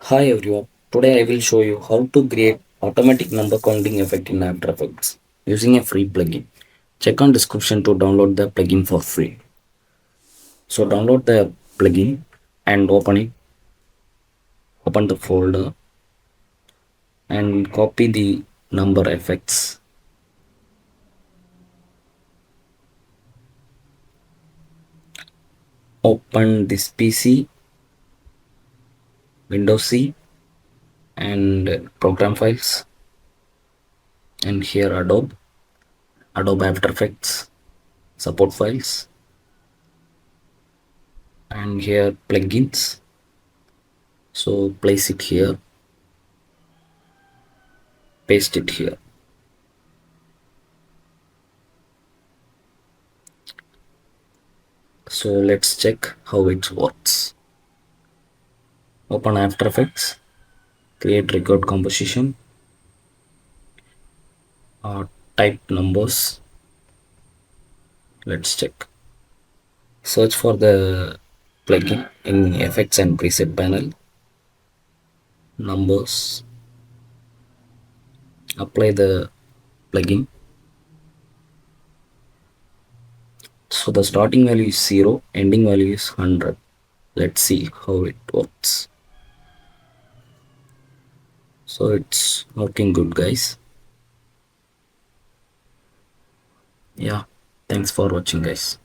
Hi everyone. Today I will show you how to create automatic number counting effect in After Effects using a free plugin. Check on description to download the plugin for free. So download the plugin and open the folder and copy the number effects. Open this PC, Windows C and program files, and here Adobe After Effects support files, and here plugins. So place it here, paste it here. So let's check how it works. Open After Effects, create record composition, type numbers. Let's check. Search for the plugin in Effects and Preset panel. Numbers. Apply the plugin. So the starting value is 0, ending value is 100. Let's see how it works. So it's working good, guys. Yeah, thanks for watching, guys.